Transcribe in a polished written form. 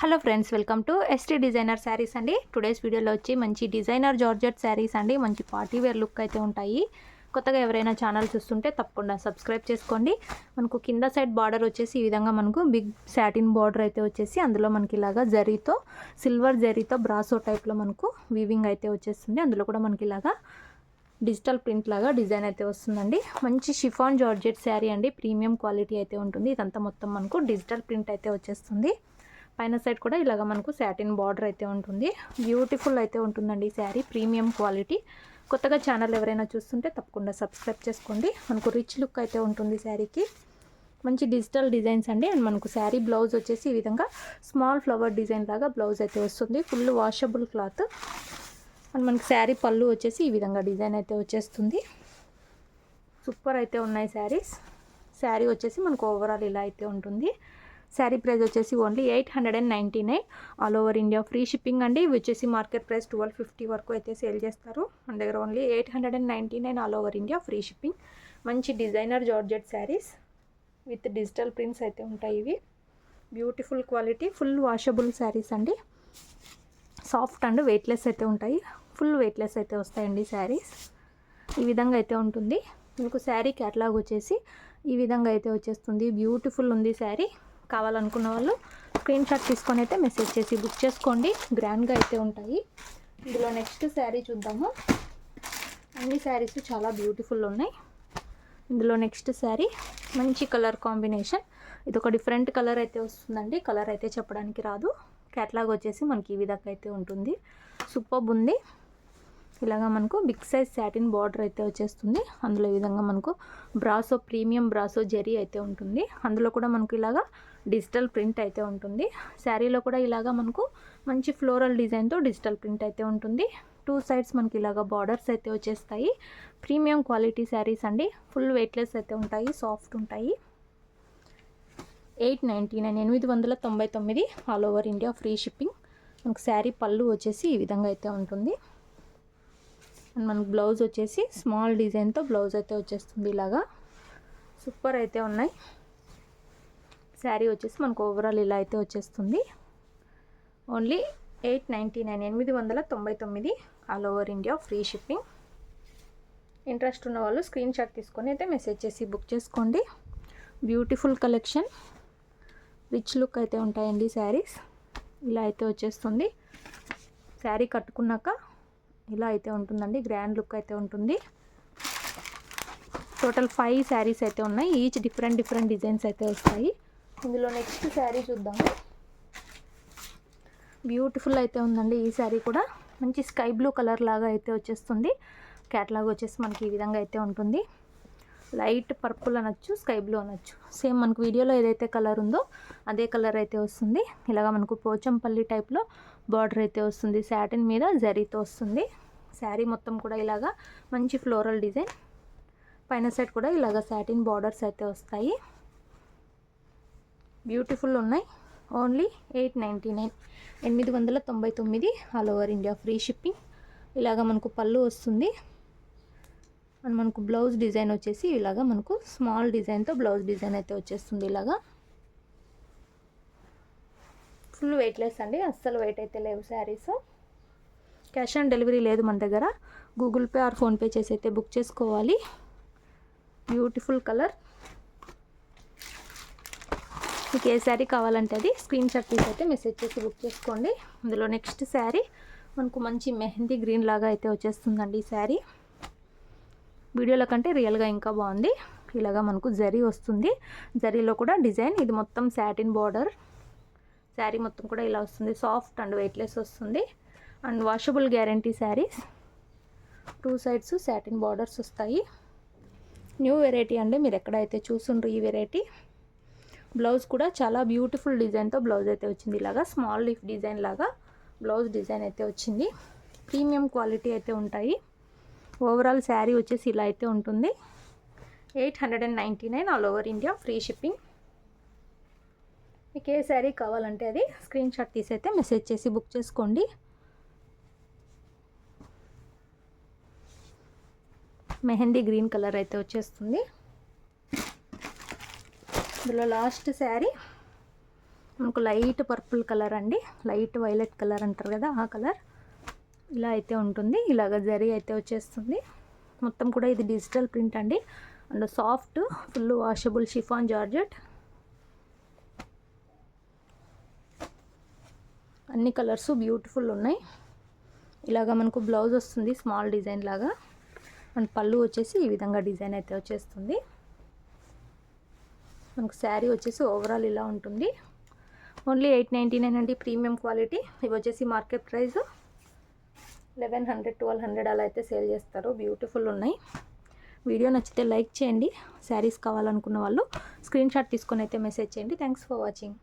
Hello friends, welcome to ST designer saris అండి. Today's వీడియోలో వచ్చి మంచి డిజైనర్ జార్జెట్ శారీస్ అండి. మంచి పార్టీ వేర్ లుక్ అయితే ఉంటాయి. కొత్తగా ఎవరైనా ఛానల్ చూస్తుంటే తప్పకుండా సబ్స్క్రైబ్ చేసుకోండి. మనకు కింద సైడ్ బార్డర్ వచ్చేసి ఈ విధంగా మనకు బిగ్ సాటిన్ బార్డర్ అయితే వచ్చేసి అందులో మనకి ఇలాగా జరీతో సిల్వర్ జరీతో బ్రాసో టైప్లో మనకు వీవింగ్ అయితే వచ్చేస్తుంది. అందులో కూడా మనకి ఇలాగా డిజిటల్ ప్రింట్ లాగా డిజైన్ అయితే వస్తుందండి. మంచి షిఫాన్ జార్జెట్ శారీ అండి. ప్రీమియం క్వాలిటీ అయితే ఉంటుంది. ఇదంతా మొత్తం మనకు డిజిటల్ ప్రింట్ అయితే వచ్చేస్తుంది. పైన సైడ్ కూడా ఇలాగ మనకు సాటిన్ బార్డర్ అయితే ఉంటుంది. బ్యూటిఫుల్ అయితే ఉంటుందండి ఈ శారీ, ప్రీమియం క్వాలిటీ. కొత్తగా ఛానల్ ఎవరైనా చూస్తుంటే తప్పకుండా సబ్స్క్రైబ్ చేసుకోండి. మనకు రిచ్ లుక్ అయితే ఉంటుంది శారీకి. మంచి డిజిటల్ డిజైన్స్ అండి. అండ్ మనకు శారీ బ్లౌజ్ వచ్చేసి ఈ విధంగా స్మాల్ ఫ్లవర్ డిజైన్ లాగా బ్లౌజ్ అయితే వస్తుంది. Full washable cloth. అండ్ మనకి శారీ పళ్ళు వచ్చేసి ఈ విధంగా డిజైన్ అయితే వచ్చేస్తుంది. సూపర్ అయితే ఉన్నాయి శారీస్. శారీ వచ్చేసి మనకు ఓవరాల్ ఇలా అయితే ఉంటుంది. శారీ ప్రైస్ వచ్చేసి only 899 all over India free shipping అండి. ఇవి వచ్చేసి మార్కెట్ ప్రైస్ 1250 వరకు అయితే సేల్ చేస్తారు. మన దగ్గర only 899 all over India free shipping. మంచి designer georgette saris with digital prints అయితే ఉంటాయి. ఇవి beautiful quality, full washable saris అండి. సాఫ్ట్ అండ్ వెయిట్లెస్ అయితే ఉంటాయి. ఫుల్ వెయిట్లెస్ అయితే వస్తాయండి శారీస్. ఈ విధంగా అయితే ఉంటుంది. మీకు శారీ క్యాటలాగ్ వచ్చేసి ఈ విధంగా అయితే వచ్చేస్తుంది. బ్యూటిఫుల్ ఉంది శారీ. కావాలనుకున్న వాళ్ళు స్క్రీన్ షాట్ తీసుకొని అయితే మెసేజ్ చేసి బుక్ చేసుకోండి. గ్రాండ్గా అయితే ఉంటాయి. ఇందులో నెక్స్ట్ శారీ చూద్దాము. అన్ని శారీస్ చాలా బ్యూటిఫుల్ ఉన్నాయి. ఇందులో నెక్స్ట్ శారీ మంచి కలర్ కాంబినేషన్. ఇది ఒక డిఫరెంట్ కలర్ అయితే వస్తుందండి. కలర్ అయితే చెప్పడానికి రాదు. క్యాటలాగ్ వచ్చేసి మనకి ఈ విధంగా అయితే ఉంటుంది. సూపర్బ్ ఉంది. ఇలాగా మనకు బిగ్ సైజ్ సాటిన్ బార్డర్ అయితే వచ్చేస్తుంది. అందులో ఈ విధంగా మనకు బ్రాసో ప్రీమియం బ్రాసో జరీ అయితే ఉంటుంది. అందులో కూడా మనకు ఇలాగా డిజిటల్ ప్రింట్ అయితే ఉంటుంది. శారీలో కూడా ఇలాగా మనకు మంచి ఫ్లోరల్ డిజైన్తో డిజిటల్ ప్రింట్ అయితే ఉంటుంది. టూ సైడ్స్ మనకి ఇలాగా బార్డర్స్ అయితే వచ్చేస్తాయి. ప్రీమియం క్వాలిటీ శారీస్ అండి. ఫుల్ వెయిట్లెస్ అయితే ఉంటాయి, సాఫ్ట్ ఉంటాయి. 899 all over India free shipping. మనకు శారీ పళ్ళు వచ్చేసి ఈ విధంగా అయితే ఉంటుంది. అండ్ మనకు బ్లౌజ్ వచ్చేసి స్మాల్ డిజైన్తో బ్లౌజ్ అయితే వచ్చేస్తుంది. ఇలాగా సూపర్ అయితే ఉన్నాయి. శారీ వచ్చేసి మనకు ఓవరాల్ ఇలా అయితే వచ్చేస్తుంది. Only 899 all over India free shipping. Interest ఉన్న వాళ్ళు స్క్రీన్ షాట్ తీసుకొని అయితే మెసేజ్ చేసి బుక్ చేసుకోండి. బ్యూటిఫుల్ కలెక్షన్, రిచ్ లుక్ అయితే ఉంటాయండి శారీస్. ఇలా అయితే వచ్చేస్తుంది. శారీ కట్టుకున్నాక ఇలా అయితే ఉంటుందండి. గ్రాండ్ లుక్ అయితే ఉంటుంది. టోటల్ 5 శారీస్ అయితే ఉన్నాయి. ఈచ్ డిఫరెంట్ డిజైన్స్ అయితే వస్తాయి. ఇందులో నెక్స్ట్ శారీ చూద్దాము. బ్యూటిఫుల్ అయితే ఉందండి ఈ శారీ కూడా. మంచి స్కై బ్లూ కలర్ లాగా అయితే వచ్చేస్తుంది. క్యాటలాగ్ వచ్చేసి మనకి ఈ విధంగా అయితే ఉంటుంది. లైట్ పర్పుల్ అనొచ్చు, స్కై బ్లూ అనొచ్చు. సేమ్ మనకు వీడియోలో ఏదైతే కలర్ ఉందో అదే కలర్ అయితే వస్తుంది. ఇలాగా మనకు పోచంపల్లి టైప్లో బార్డర్ అయితే వస్తుంది. సాటిన్ మీద జరీతో వస్తుంది. శారీ మొత్తం కూడా ఇలాగా మంచి ఫ్లోరల్ డిజైన్. పైన సైడ్ కూడా ఇలాగా సాటిన్ బార్డర్స్ అయితే వస్తాయి. బ్యూటిఫుల్ ఉన్నాయి. Only 899 all over India free shipping. ఇలాగా మనకు పళ్ళు వస్తుంది. అండ్ మనకు బ్లౌజ్ డిజైన్ వచ్చేసి ఇలాగా మనకు స్మాల్ డిజైన్తో బ్లౌజ్ డిజైన్ అయితే వచ్చేస్తుంది. ఇలాగా ఫుల్ వెయిట్లెస్ అండి. అస్సలు వెయిట్ అయితే లేవు శారీస్. క్యాష్ ఆన్ డెలివరీ లేదు మన దగ్గర. గూగుల్ పే ఆర్ ఫోన్పే చేసి అయితే బుక్ చేసుకోవాలి. Beautiful colour. మీకు ఏ శారీ కావాలంటే అది స్క్రీన్ షాట్ తీసి అయితే మెసేజ్ చేసి బుక్ చేసుకోండి. ఇందులో నెక్స్ట్ శారీ మనకు మంచి మెహందీ గ్రీన్ లాగా అయితే వచ్చేస్తుందండి ఈ శారీ. వీడియోల కంటే రియల్గా ఇంకా బాగుంది. ఇలాగా మనకు జరీ వస్తుంది. జరీలో కూడా డిజైన్. ఇది మొత్తం సాటిన్ బార్డర్. శారీ మొత్తం కూడా ఇలా వస్తుంది. సాఫ్ట్ అండ్ వెయిట్లెస్ వస్తుంది. And washable guarantee saris. Two sides satin borders వస్తాయి. న్యూ వెరైటీ అండి. మీరు ఎక్కడైతే చూసుండ్రు ఈ వెరైటీ. బ్లౌజ్ కూడా చాలా బ్యూటిఫుల్ డిజైన్తో బ్లౌజ్ అయితే వచ్చింది. ఇలాగా స్మాల్ లీఫ్ డిజైన్ లాగా బ్లౌజ్ డిజైన్ అయితే వచ్చింది. ప్రీమియం క్వాలిటీ అయితే ఉంటాయి. ఓవరాల్ శారీ వచ్చేసి ఇలా అయితే ఉంటుంది. 899 all over India free shipping. మీకు ఏ శారీ కావాలంటే అది స్క్రీన్ షాట్ తీసి అయితే మెసేజ్ చేసి బుక్ చేసుకోండి. మెహందీ గ్రీన్ కలర్ అయితే వచ్చేస్తుంది. ఇందులో లాస్ట్ శారీ మనకు లైట్ పర్పుల్ కలర్ అండి, లైట్ వైలెట్ కలర్ అంటారు కదా ఆ కలర్. ఇలా అయితే ఉంటుంది, ఇలాగ జరీ అయితే వచ్చేస్తుంది. మొత్తం కూడా ఇది డిజిటల్ ప్రింట్ అండి, and soft full washable chiffon georgette. అన్ని కలర్స్ బ్యూటిఫుల్ ఉన్నాయి. ఇలాగ మనకు బ్లౌజ్ వస్తుంది స్మాల్ డిజైన్ లాగా, అండ్ పళ్ళు వచ్చేసి ఈ విధంగా డిజైన్ అయితే వచ్చేస్తుంది. మనకు శారీ వచ్చేసి ఓవరాల్ ఇలా ఉంటుంది. ఓన్లీ 899 అండి, ప్రీమియం క్వాలిటీ. ఇవి వచ్చేసి మార్కెట్ ప్రైస్ 1100 1200 అలా అయితే సేల్ చేస్తారు. బ్యూటిఫుల్ ఉన్నాయి. వీడియో నచ్చితే లైక్ చేయండి. శారీస్ కావాలనుకున్న వాళ్ళు స్క్రీన్ షాట్ తీసుకొని అయితే మెసేజ్ చేయండి. Thanks for watching.